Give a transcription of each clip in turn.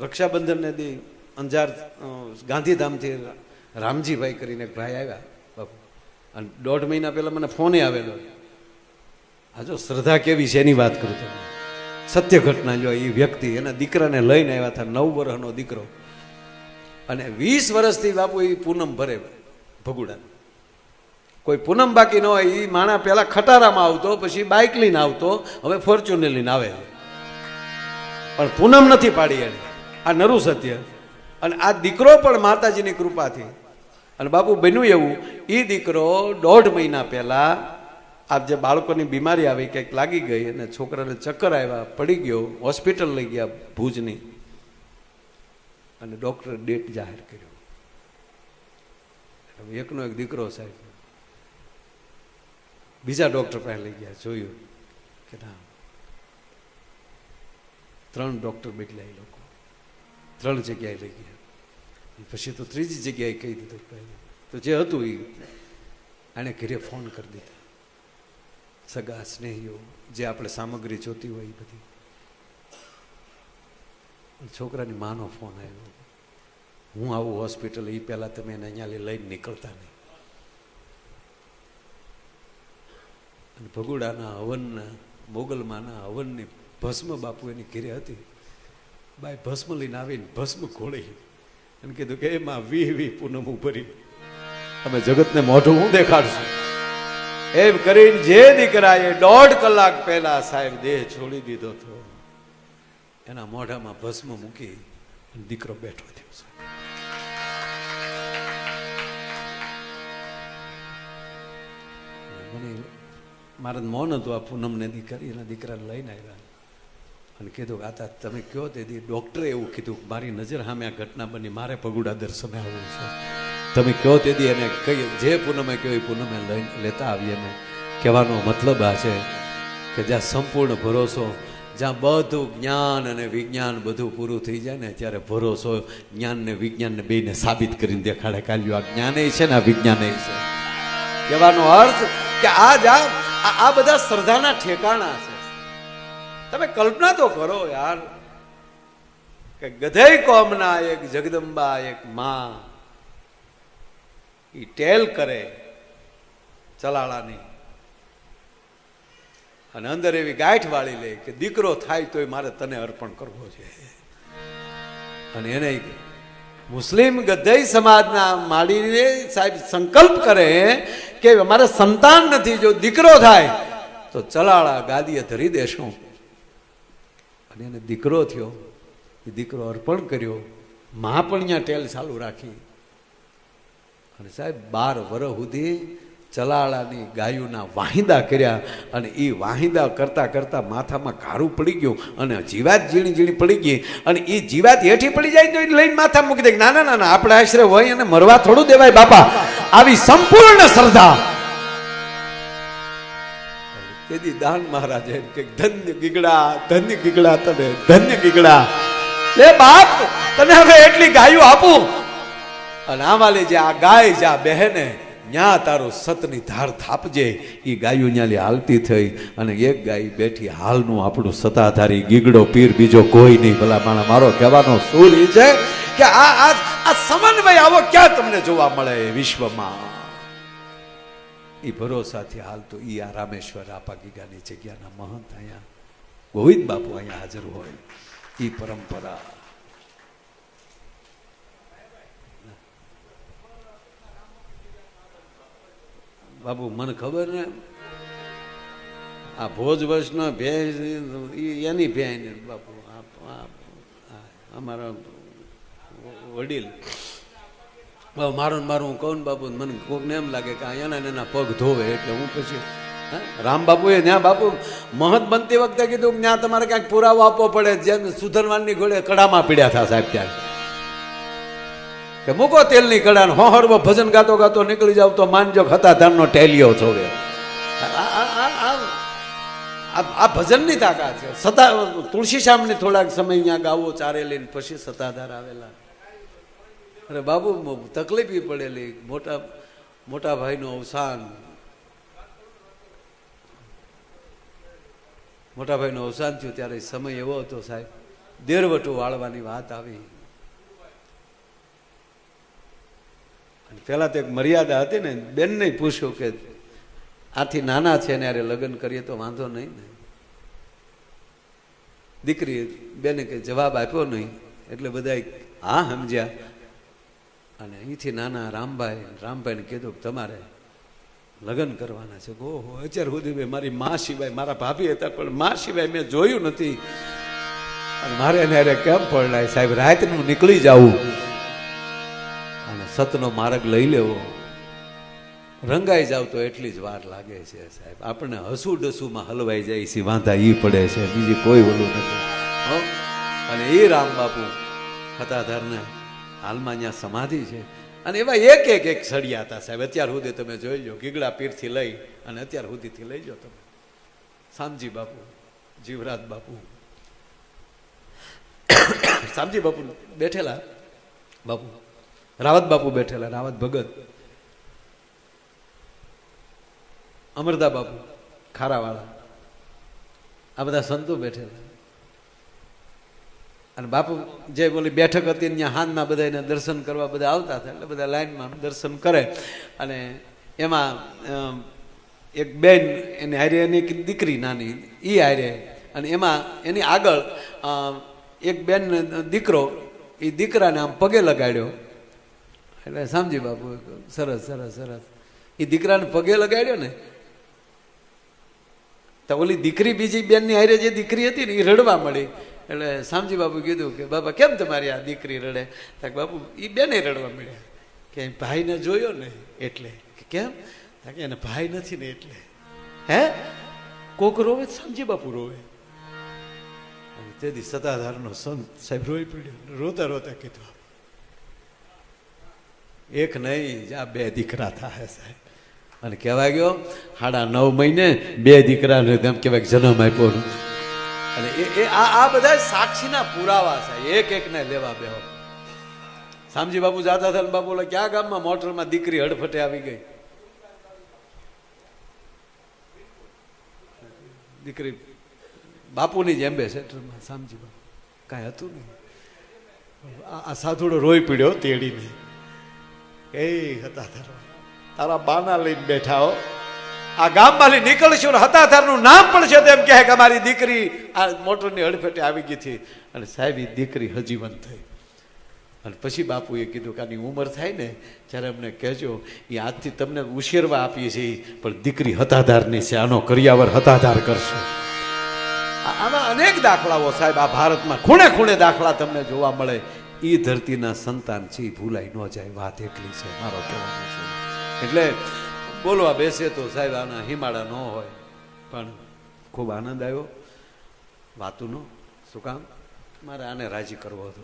રક્ષાબંધનને દી અંજાર ગાંધીધામથી રામજીભાઈ કરીને એક ભાઈ આવ્યા બાપુ, અને 1.5 મહિના પહેલાં મને ફોને આવેલો. આ જો શ્રદ્ધા કેવી છે એની વાત કરું તમને, સત્ય ઘટના. જો એ વ્યક્તિ એના દીકરાને લઈને આવ્યા હતા, 9 વર્ષનો દીકરો, અને 20 વર્ષથી બાપુ એ પૂનમ ભરે ભગુડા. કોઈ પૂનમ બાકી ન હોય. એ માણા પહેલા ખટારામાં આવતો, પછી બાઇક લઈને આવતો, હવે ફોર્ચ્યુનર લઈને આવે, પણ પૂનમ નથી પાડી એને. આ નરું સત્ય. અને આ દીકરો પણ માતાજીની કૃપાથી. અને બાપુ બન્યું એવું, એ દીકરો 1.5 મહિના પહેલા આ જે બાળકોની બીમારી આવી, કંઈક લાગી ગઈ અને છોકરાને ચક્કર આવ્યા, પડી ગયો, હોસ્પિટલ લઈ ગયા ભુજની, અને ડૉક્ટરે ડેટ જાહેર કર્યો. એકનો એક દીકરો સાહેબ બીજા ડૉક્ટર પાસે લઈ ગયા, જોયું કે ના, 3 ડૉક્ટર બદલ્યા એ લોકો, 3 જગ્યાએ લઈ ગયા. પછી તો 3જી જગ્યાએ કહી દીધું. તો જે હતું એ આણે ઘરે ફોન કરી દીધા, સગા સ્નેહીઓ, જે આપણે સામગ્રી જોતી હોય એ બધી. છોકરાની માનો ફોન આવ્યો, હું આવું હોસ્પિટલ, એ પહેલાં તમે એને અહીંયા લઈને નીકળતા નહીં. અને ભગુડાના હવનના, મોગલમાના હવનની ભસ્મ બાપુ એની ઘરે હતી. બાઈ ભસ્મ લઈને આવીને ભસ્મ ખોળી અને કીધું કે એમાં 20 પૂનમ ભરી અમે જગતને મોઢું હું દેખાડશું. એમ કરીને જે દીકરાએ 1.5 કલાક પહેલા સાહેબ દેહ છોડી દીધો હતો, એના મોઢામાં ભસ્મ મૂકી અને દીકરો બેઠો થયો છે. મને મારે મૌન હતું. આ પૂનમને દીકરી એના દીકરાને લઈને આવ્યા અને કીધું આતા તમે કહો તેથી ડૉક્ટરે એવું કીધું, મારી નજર સામે આ ઘટના બની, મારે ભગુડા દર્શને આવવું છે, તમે કહો તેથી એને કઈ જે પૂનમે કહ્યું એ પૂનમે લઈને લેતા આવીએ. મેં કહેવાનો મતલબ આ છે કે જ્યાં સંપૂર્ણ ભરોસો, જ્યાં બધું જ્ઞાન અને વિજ્ઞાન બધું પૂરું થઈ જાય ને, ત્યારે ભરોસો જ્ઞાન ને વિજ્ઞાનને બેને સાબિત કરીને દેખાડે. કાલ્યું આ જ્ઞાન છે ને આ વિજ્ઞાન છે. કહેવાનો અર્થ કે આ બધા શ્રદ્ધાના ઠેકાણા છે. તમે કલ્પના તો કરો યાર, કે ગધેય કોમના એક જગદંબા, એક માં, ઈ ટેલ કરે ચલાળાની, અને અંદર એવી ગાંઠ વાળી લે કે દીકરો થાય તોય મારે તને અર્પણ કરવો છે. અને એને મુસ્લિમ ગધેય સમાજના માડીને સાહેબ સંકલ્પ કરે કે અમારે સંતાન નથી, જો દીકરો થાય તો ચલાળા ગાદીએ ધરી દેશું. અને એને દીકરો થયો, એ દીકરો અર્પણ કર્યો. માં પણ અહીંયા ટેલ ચાલુ રાખી. અને સાહેબ 12 વર્ષ સુધી ચલાળાની ગાયોના વાહિંદા કર્યા. અને એ વાહિંદા કરતા કરતા માથામાં ઘારું પડી ગયું અને જીવાત ઝીણી ઝીણી પડી ગઈ. અને એ જીવાત હેઠી પડી જાય તો લઈને માથા મૂકી દે. ના ના ના ના, આપણે આશરે હોય અને મરવા થોડું દેવાય બાપા. આવી સંપૂર્ણ શ્રદ્ધા. તેથી દાન મહારાજ એમ કે ધન્ય ગીગડા તને, ધન્ય ગીગડા, એ બાપ તને હવે એટલી ગાયો આપું. અને આમાં જે આ ગાય જા બહેને ન્યા તારો સતની ધાર થાપજે. એ ગાયો ન્યાલી હાલતી થઈ અને એક ગાય બેઠી. હાલનું આપણું સતાધારી ગીગડો પીર બીજો કોઈ નહીં. ભલા માણા, મારો કહેવાનો સૂર એ છે કે આ સમન્વય આવો ક્યાં તમને જોવા મળે વિશ્વમાં. એ ભરોસાથી હાલતો ઈ આ રામેશ્વર આપા ગીગાની જગ્યાના મહંત અહીંયા ગોવિંદ બાપુ અહીંયા હાજર હોય. ઈ પરંપરા બાપુ મને ખબર ને, આ ભોજ વર્ષનો ભેંસ એની ભેંસ બાપુ. અમારા વડીલ મારું હું કહું ને બાપુ, મને કોકને એમ લાગે કે એના એના પગ ધોવે એટલે હું પછી રામ બાપુએ ત્યાં બાપુ મહંત બનતી વખતે કીધું કે ત્યાં તમારે ક્યાંક પુરાવો આપવો પડે. જેમ સુધરવાનની ઘોડે કડામાં પીડ્યા હતા સાહેબ ત્યારે, કે મૂકો તેલની કડા, હોહરવો ભજન ગાતો ગાતો નીકળી જાવ તો માનજો હતા ધાનનો ટેલિયો છોવે. આ ભજનની તાકાત છે. તુલસી શ્યામની થોડાક સમય અહીંયા ગાવો ચારે લઈને પછી સત્તાધાર આવેલા. અરે બાબુ તકલીફ પડેલી. મોટા ભાઈનું અવસાન, મોટા ભાઈનું અવસાન થયું ત્યારે સમય એવો હતો સાહેબ દેરવટું વાળવાની વાત આવી. પેલા તો એક મર્યાદા હતી ને, બેનને પૂછ્યું કે આથી નાના છે ને યારે લગ્ન કરીએ તો વાંધો નહીં ને. દીકરી બેને કે જવાબ આપ્યો નહીં એટલે બધા હા સમજ્યા. અને અહીંથી નાના રામભાઈને કીધું કે તમારે લગ્ન કરવાના છે. ઓહો, અત્યાર સુધી મેં મારી મા સિવાય, મારા ભાભી હતા પણ મા સિવાય મેં જોયું નથી, અને મારે એને અરે કેમ પડલાય સાહેબ, રાતનું નીકળી જવું અને સતનો માર્ગ લઈ લેવો, રંગાઈ જાવ તો એટલી જ વાર લાગે છે સાહેબ. આપણને હસું ડસુમાં હલવાઈ જાય છે, વાંધા ઈ પડે છે, બીજી કોઈ ઓલું નથી. અને એ રામ બાપુ હતાધારને હાલમાં અહીંયા સમાધિ છે. અને એવા એક સળિયા હતા સાહેબ. અત્યાર સુધી તમે જોઈ લો, ગીગડા પીરથી લઈ અને અત્યાર સુધીથી લઈ જાઓ તમે. શામજી બાપુ, જીવરાજ બાપુ, શામજી બાપુ બેઠેલા બાપુ, રાવત બાપુ બેઠેલા, રાવત ભગત, અમરદા બાપુ ખારાવાળા, આ બધા સંતો બેઠેલા. અને બાપુ જે બોલી બેઠક હતી ત્યાં હાથના બધા એને દર્શન કરવા બધા આવતા હતા, એટલે બધા લાઈનમાં દર્શન કરે. અને એમાં એક બેન એની હારે, એની એક દીકરી નાની એ હારે, અને એમાં એની આગળ એક બેન દીકરો, એ દીકરાને આમ પગે લગાડ્યો. એટલે શામજી બાપુ સરસ સરસ સરસ, એ દીકરાને પગે લગાડ્યો ને તો ઓલી દીકરી બીજી બેનની હારે જે દીકરી હતી ને એ રડવા મળી. એટલે શામજી બાપુ કીધું કે બાબા કેમ તમારી આ દીકરી રડે? બાપુ એ બેને રડવા મળ્યા કે ભાઈને જોયો ને એટલે. કેમ? કે એને ભાઈ નથી ને એટલે. હે કોક રોવે, શામજી બાપુ રોવે. તેથી સત્તાધારનો સંત સાહેબ રોઈ પડ્યો, રોતા રોતા કીધું એક નહીં આ બે દીકરા થાય સાહેબ. અને કહેવાય ગયો 9.5 મહિને 2 દીકરાને તેમ કહેવાય જન્મ આપ્યો. અને આ બધા સાક્ષીના પુરાવા છે, એક ને લેવા બેહો. શામજી બાપુ જાતા હતા, બાપુ બોલે ક્યાં ગામમાં મોટરમાં દીકરી હડફટે આવી ગઈ. દીકરી બાપુની જ એમ્બેસેડરમાં, શામજી બાપુ કાંઈ હતું નહીં. આ સાધુડો રોઈ પીડ્યો તેડીને, એ હતા તારા બાના લઈને બેઠા હો, આ ગામમાંથી નીકળશું ને હતાધારનું નામ પણ છે તેમ કહે કે અમારી દીકરી આ મોટરની હડફેટે આવી ગઈ હતી. અને સાહેબ એ દીકરી હજીવંત થઈ. અને પછી બાપુએ કીધું કે આની ઉંમર થાય ને ત્યારે અમને કહેજો, એ આજથી તમને ઉછેરવા આપીએ છીએ, પણ દીકરી હતાધારની છે, આનો કરિયાવર હતાધાર કરશે. આમાં અનેક દાખલાઓ સાહેબ આ ભારતમાં ખૂણે ખૂણે દાખલા તમને જોવા મળે. એ ધરતીના સંતાન છે, ભૂલાઈ ન જાય. વાત એટલી છે મારો કહેવાનો છે. એટલે બોલવા બેસે તો સાહેબ આના હિમાળા ન હોય, પણ ખૂબ આનંદ આવ્યો વાતુનો. શું કામ? મારે આને રાજી કરવો હતો.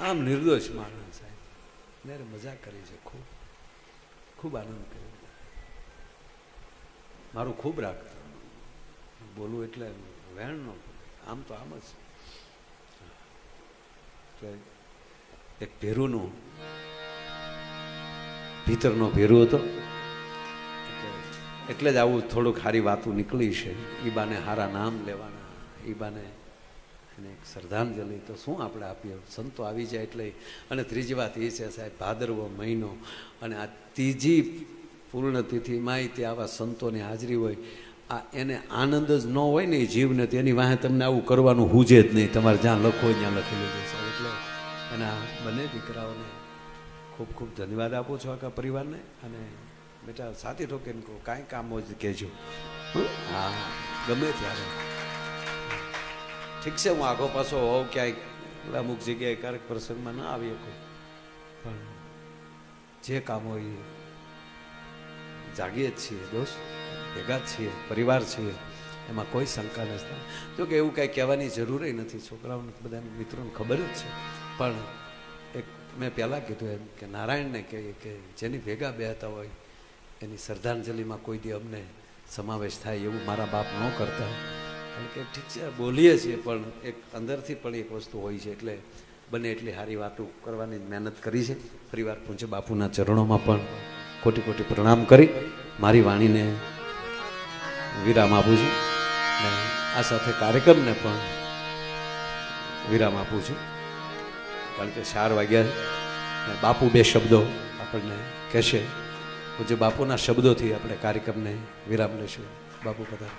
આમ નિર્દોષ માણસ સાહેબ, મેરે મજા કરી છે, ખૂબ ખૂબ આનંદ કર્યો. મારું ખૂબ રાખતો, બોલું એટલે વેણ ન પડે. આમ તો આમ જ એટલે એક ભેરુનું ભીતરનો ભેરુ હતો, એટલે જ આવું થોડુંક સારી વાતું નીકળી છે. એ બાને સારા નામ લેવાના, એ બાને એને એક શ્રદ્ધાંજલિ તો શું આપણે આપીએ, સંતો આવી જાય એટલે. અને ત્રીજી વાત એ છે સાહેબ, ભાદરવો મહિનો અને આ ત્રીજી પૂર્ણતિથિમાં તે આવા સંતોની હાજરી હોય, આ એને આનંદ જ ન હોય ને એ જીવને, તેની વાહે તમને આવું કરવાનું હુજે જ નહીં. તમારે જ્યાં લખો ત્યાં લખી લેજો સાહેબ. એટલે એના બંને દીકરાઓને ખૂબ ખૂબ ધન્યવાદ આપું છું, આખા પરિવારને. અને બેટા સાથી ઠોકીને કહું કાંઈ કામ હોય કહેજો. હા, ગમે ત્યારે ઠીક છે. હું આગો પાછો હોઉં ક્યાંય અમુક જગ્યાએ ક્યારેક પ્રસંગમાં ના આવી શકું, પણ જે કામ હોય એ જાગીએ જ છીએ દોસ્ત, ભેગા જ છીએ, પરિવાર છીએ, એમાં કોઈ શંકા નથી. જો કે એવું કાંઈ કહેવાની જરૂર નથી, છોકરાઓને બધાને મિત્રોને ખબર જ છે. પણ એક મેં પહેલાં કીધું એમ કે નારાયણને કહીએ કે જેની ભેગા બેહતા હોય એની શ્રદ્ધાંજલિમાં કોઈ દી અમને સમાવેશ થાય એવું મારા બાપ ન કરતા. કારણ કે ઠીક છે બોલીએ છીએ, પણ એક અંદરથી પણ એક વસ્તુ હોય છે. એટલે બને એટલી સારી વાતો કરવાની મહેનત કરી છે. ફરીવાર પૂજ્ય બાપુના ચરણોમાં પણ કોટી કોટી પ્રણામ કરી મારી વાણીને વિરામ આપું છું. આ સાથે કાર્યક્રમને પણ વિરામ આપું છું, કારણ કે 4 વાગ્યા અને બાપુ 2 શબ્દો આપણને કહેશે. પૂજ્ય બાપુના શબ્દોથી આપણે કાર્યક્રમને વિરામ લઈશું. બાપુ પધારો.